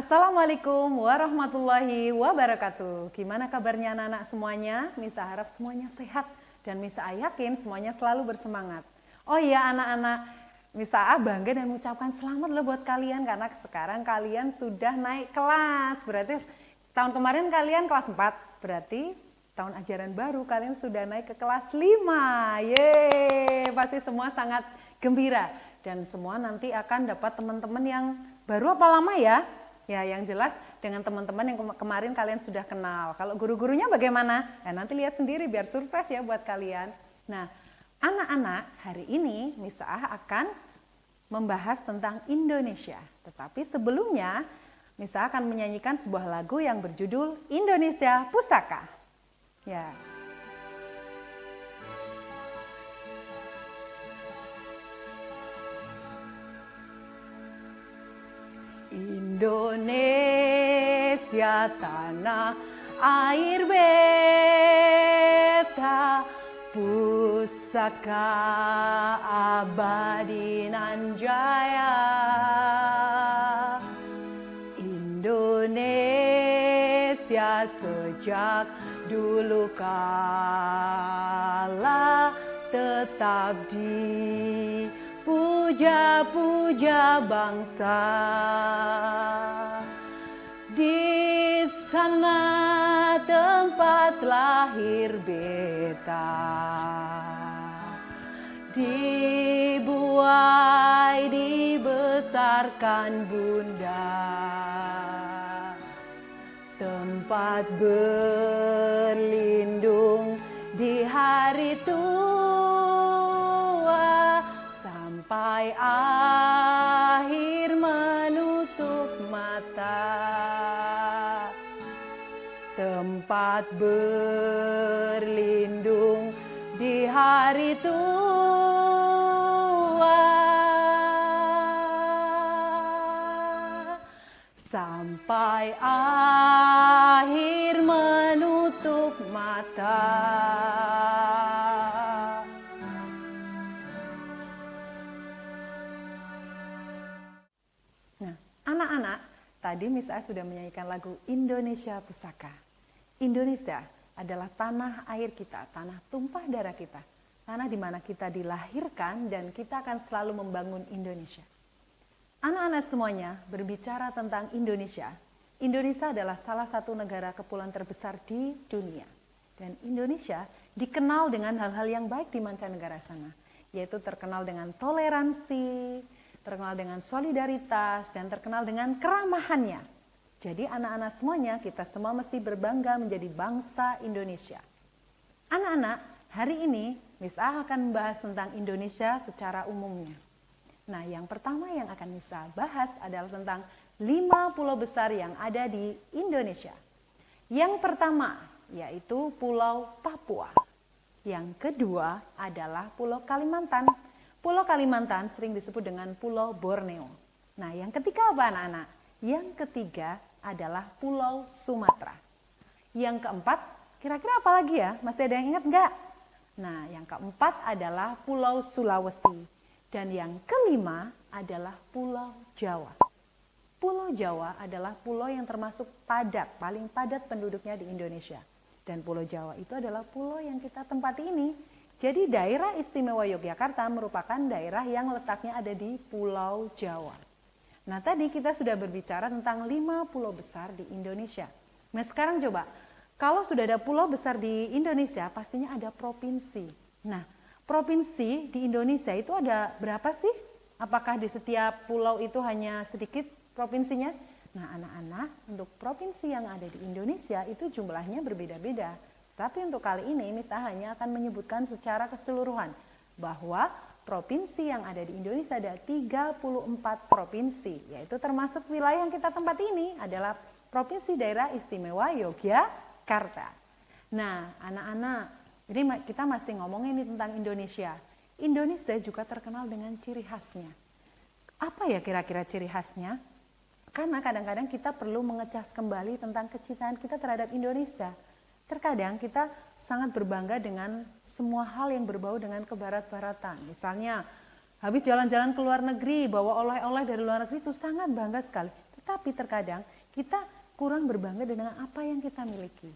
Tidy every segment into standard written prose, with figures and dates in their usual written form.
Assalamualaikum warahmatullahi wabarakatuh. Gimana kabarnya anak-anak semuanya? Misa harap semuanya sehat dan Misa yakin semuanya selalu bersemangat. Oh iya anak-anak, Misa bangga dan mengucapkan selamat loh buat kalian karena sekarang kalian sudah naik kelas. Berarti tahun kemarin kalian kelas 4, berarti tahun ajaran baru kalian sudah naik ke kelas 5. Yeay, pasti semua sangat gembira dan semua nanti akan dapat teman-teman yang baru apa lama ya? Ya, yang jelas dengan teman-teman yang kemarin kalian sudah kenal. Kalau guru-gurunya bagaimana? Ya, nanti lihat sendiri biar surprise ya buat kalian. Nah, anak-anak, hari ini Misa akan membahas tentang Indonesia. Tetapi sebelumnya, Misa akan menyanyikan sebuah lagu yang berjudul Indonesia Pusaka. Ya. Indonesia tanah air beta, pusaka abadi nan jaya. Indonesia sejak dulu kala tetap puja-puja bangsa. Di sana tempat lahir beta, dibuai dibesarkan bunda, tempat berlindung di hari tua sampai akhir menutup mata, tempat berlindung di hari tua sampai akhir menutup mata. Nah, anak-anak, tadi Miss A sudah menyanyikan lagu Indonesia Pusaka. Indonesia adalah tanah air kita, tanah tumpah darah kita, tanah di mana kita dilahirkan dan kita akan selalu membangun Indonesia. Anak-anak semuanya berbicara tentang Indonesia. Indonesia adalah salah satu negara kepulauan terbesar di dunia. Dan Indonesia dikenal dengan hal-hal yang baik di mancanegara sana, yaitu terkenal dengan toleransi, terkenal dengan solidaritas, dan terkenal dengan keramahannya. Jadi anak-anak semuanya, kita semua mesti berbangga menjadi bangsa Indonesia. Anak-anak, hari ini Miss A akan membahas tentang Indonesia secara umumnya. Nah, yang pertama yang akan Miss A bahas adalah tentang 5 pulau besar yang ada di Indonesia. Yang pertama yaitu Pulau Papua. Yang kedua adalah Pulau Kalimantan. Pulau Kalimantan sering disebut dengan Pulau Borneo. Nah, yang ketiga apa anak-anak? Yang ketiga adalah Pulau Sumatera. Yang keempat, kira-kira apa lagi ya? Masih ada yang ingat nggak? Nah, yang keempat adalah Pulau Sulawesi. Dan yang kelima adalah Pulau Jawa. Pulau Jawa adalah pulau yang termasuk padat, paling padat penduduknya di Indonesia. Dan Pulau Jawa itu adalah pulau yang kita tempati ini. Jadi daerah istimewa Yogyakarta merupakan daerah yang letaknya ada di Pulau Jawa. Nah, tadi kita sudah berbicara tentang 5 pulau besar di Indonesia. Nah, sekarang coba, kalau sudah ada pulau besar di Indonesia, pastinya ada provinsi. Nah, provinsi di Indonesia itu ada berapa sih? Apakah di setiap pulau itu hanya sedikit provinsinya? Nah, anak-anak, untuk provinsi yang ada di Indonesia itu jumlahnya berbeda-beda. Tapi untuk kali ini, Miss A hanya akan menyebutkan secara keseluruhan bahwa provinsi yang ada di Indonesia ada 34 provinsi, yaitu termasuk wilayah yang kita tempati ini adalah Provinsi Daerah Istimewa Yogyakarta. Nah, anak-anak, jadi kita masih ngomongin ini tentang Indonesia. Indonesia juga terkenal dengan ciri khasnya. Apa ya kira-kira ciri khasnya? Karena kadang-kadang kita perlu mengecas kembali tentang kecintaan kita terhadap Indonesia. Terkadang kita sangat berbangga dengan semua hal yang berbau dengan kebarat-baratan. Misalnya, habis jalan-jalan ke luar negeri, bawa oleh-oleh dari luar negeri itu sangat bangga sekali. Tetapi terkadang kita kurang berbangga dengan apa yang kita miliki,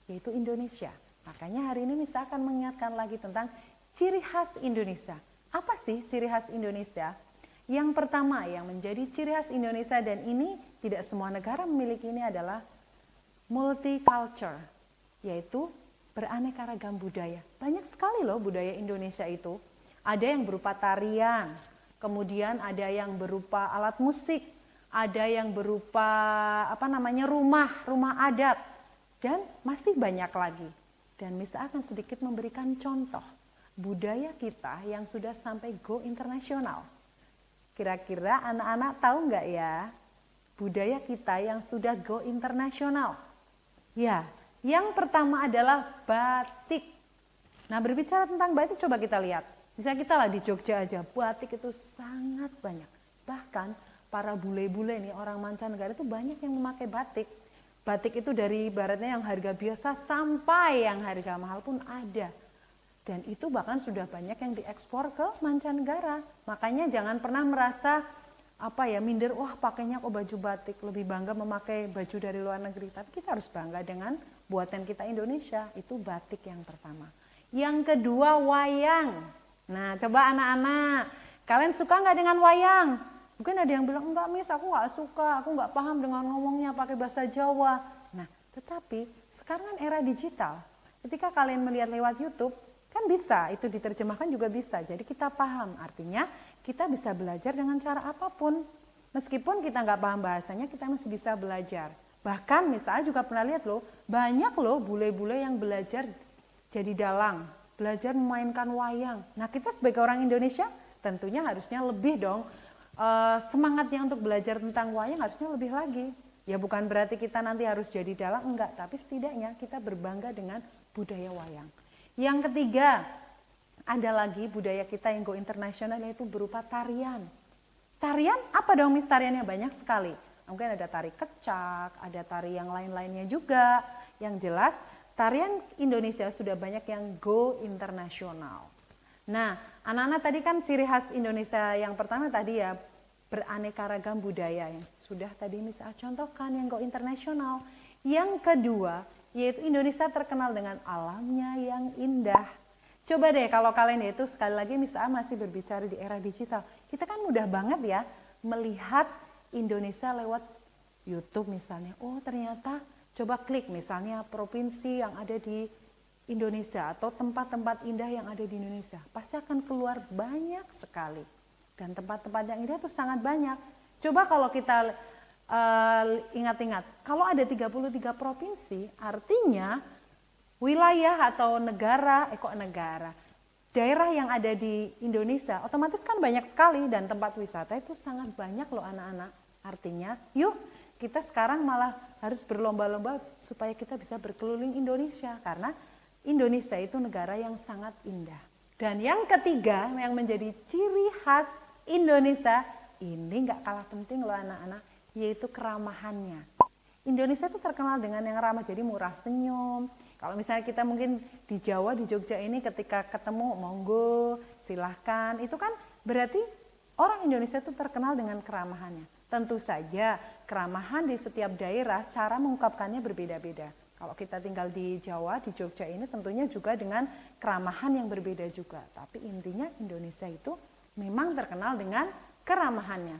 yaitu Indonesia. Makanya hari ini Miss akan mengingatkan lagi tentang ciri khas Indonesia. Apa sih ciri khas Indonesia? Yang pertama yang menjadi ciri khas Indonesia, dan ini tidak semua negara memiliki ini, adalah multicultural, yaitu beraneka ragam budaya. Banyak sekali loh budaya Indonesia itu. Ada yang berupa tarian, kemudian ada yang berupa alat musik, ada yang berupa rumah adat, dan masih banyak lagi. Dan Miss akan sedikit memberikan contoh budaya kita yang sudah sampai go internasional. Kira-kira anak-anak tahu nggak ya budaya kita yang sudah go internasional? Ya, yang pertama adalah batik. Nah, berbicara tentang batik, coba kita lihat. Misalnya kita lah di Jogja aja, batik itu sangat banyak. Bahkan para bule-bule nih, orang mancanegara itu banyak yang memakai batik. Batik itu dari ibaratnya yang harga biasa sampai yang harga mahal pun ada. Dan itu bahkan sudah banyak yang diekspor ke mancanegara. Makanya jangan pernah merasa minder, wah pakainya kok baju batik, lebih bangga memakai baju dari luar negeri. Tapi kita harus bangga dengan buatan kita Indonesia, itu batik yang pertama. Yang kedua, wayang. Nah, coba anak-anak, kalian suka nggak dengan wayang? Mungkin ada yang bilang, enggak Miss, aku nggak suka, aku nggak paham dengan ngomongnya pakai bahasa Jawa. Nah, tetapi sekarang kan era digital, ketika kalian melihat lewat YouTube, kan bisa, itu diterjemahkan juga bisa. Jadi kita paham, artinya kita bisa belajar dengan cara apapun. Meskipun kita nggak paham bahasanya, kita masih bisa belajar. Bahkan misalnya juga pernah lihat loh, banyak loh bule-bule yang belajar jadi dalang, belajar memainkan wayang. Nah, kita sebagai orang Indonesia tentunya harusnya lebih dong, semangatnya untuk belajar tentang wayang harusnya lebih lagi. Ya bukan berarti kita nanti harus jadi dalang, enggak, tapi setidaknya kita berbangga dengan budaya wayang. Yang ketiga, ada lagi budaya kita yang go internasional, yaitu berupa tarian. Tarian apa dong Miss? Tariannya banyak sekali. Mungkin ada tari kecak, ada tari yang lain-lainnya juga. Yang jelas tarian Indonesia sudah banyak yang go internasional. Nah, anak-anak tadi kan ciri khas Indonesia yang pertama tadi ya, beraneka ragam budaya yang sudah tadi Miss contohkan yang go internasional. Yang kedua, yaitu Indonesia terkenal dengan alamnya yang indah. Coba deh kalau kalian, yaitu sekali lagi Miss masih berbicara di era digital. Kita kan mudah banget ya melihat Indonesia lewat YouTube misalnya. Oh ternyata, coba klik misalnya provinsi yang ada di Indonesia atau tempat-tempat indah yang ada di Indonesia. Pasti akan keluar banyak sekali. Dan tempat-tempat yang indah itu sangat banyak. Coba kalau kita ingat-ingat, kalau ada 33 provinsi, artinya wilayah atau daerah yang ada di Indonesia, otomatis kan banyak sekali, dan tempat wisata itu sangat banyak loh anak-anak. Artinya, yuk kita sekarang malah harus berlomba-lomba supaya kita bisa berkeliling Indonesia, karena Indonesia itu negara yang sangat indah. Dan yang ketiga yang menjadi ciri khas Indonesia, ini nggak kalah penting loh anak-anak, yaitu keramahannya. Indonesia itu terkenal dengan yang ramah, jadi murah senyum. Kalau misalnya kita mungkin di Jawa, di Jogja ini ketika ketemu, monggo, silahkan. Itu kan berarti orang Indonesia itu terkenal dengan keramahannya. Tentu saja keramahan di setiap daerah, cara mengungkapkannya berbeda-beda. Kalau kita tinggal di Jawa, di Jogja ini tentunya juga dengan keramahan yang berbeda juga. Tapi intinya Indonesia itu memang terkenal dengan keramahannya.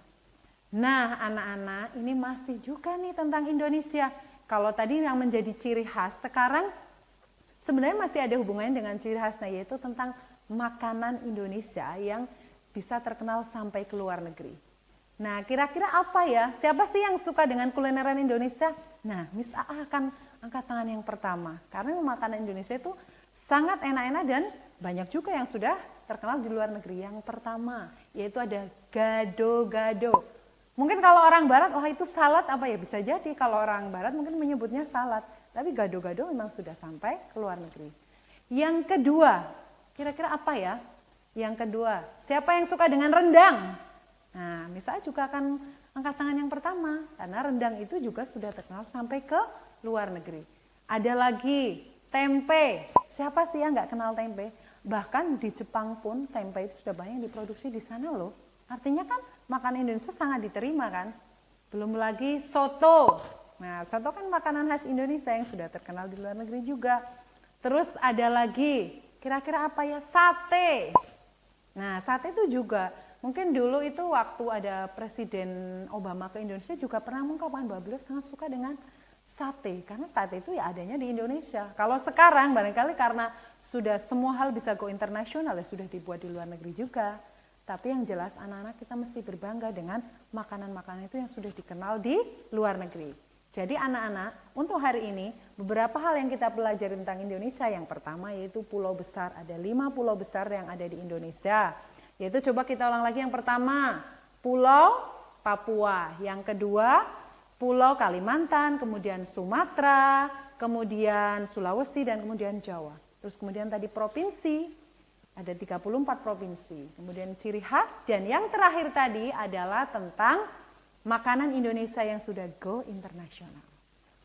Nah anak-anak, ini masih juga nih tentang Indonesia. Kalau tadi yang menjadi ciri khas, sekarang sebenarnya masih ada hubungannya dengan ciri khasnya, yaitu tentang makanan Indonesia yang bisa terkenal sampai ke luar negeri. Nah kira-kira apa ya? Siapa sih yang suka dengan kulineran Indonesia? Nah Miss A akan angkat tangan yang pertama. Karena makanan Indonesia itu sangat enak-enak dan banyak juga yang sudah terkenal di luar negeri. Yang pertama yaitu ada gado-gado. Mungkin kalau orang barat, wah itu salad apa ya? Bisa jadi kalau orang barat mungkin menyebutnya salad. Tapi gado-gado memang sudah sampai ke luar negeri. Yang kedua, kira-kira apa ya? Yang kedua, siapa yang suka dengan rendang? Nah, misalnya juga akan angkat tangan yang pertama. Karena rendang itu juga sudah terkenal sampai ke luar negeri. Ada lagi tempe. Siapa sih yang nggak kenal tempe? Bahkan di Jepang pun tempe itu sudah banyak diproduksi di sana loh. Artinya kan makanan Indonesia sangat diterima kan. Belum lagi soto. Nah, soto kan makanan khas Indonesia yang sudah terkenal di luar negeri juga. Terus ada lagi, kira-kira apa ya? Sate. Nah, sate itu juga mungkin dulu itu waktu ada Presiden Obama ke Indonesia juga pernah mengungkapkan bahwa beliau sangat suka dengan sate. Karena sate itu ya adanya di Indonesia. Kalau sekarang barangkali karena sudah semua hal bisa go internasional ya sudah dibuat di luar negeri juga. Tapi yang jelas anak-anak kita mesti berbangga dengan makanan-makanan itu yang sudah dikenal di luar negeri. Jadi anak-anak, untuk hari ini beberapa hal yang kita pelajari tentang Indonesia. Yang pertama yaitu pulau besar. Ada 5 pulau besar yang ada di Indonesia. Yaitu coba kita ulang lagi yang pertama, Pulau Papua. Yang kedua, Pulau Kalimantan, kemudian Sumatera, kemudian Sulawesi, dan kemudian Jawa. Terus kemudian tadi provinsi, ada 34 provinsi. Kemudian ciri khas, dan yang terakhir tadi adalah tentang makanan Indonesia yang sudah go internasional.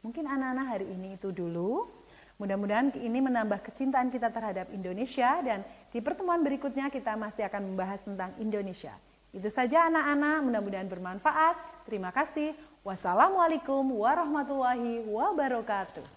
Mungkin anak-anak hari ini itu dulu. Mudah-mudahan ini menambah kecintaan kita terhadap Indonesia dan di pertemuan berikutnya kita masih akan membahas tentang Indonesia. Itu saja anak-anak, mudah-mudahan bermanfaat. Terima kasih. Wassalamualaikum warahmatullahi wabarakatuh.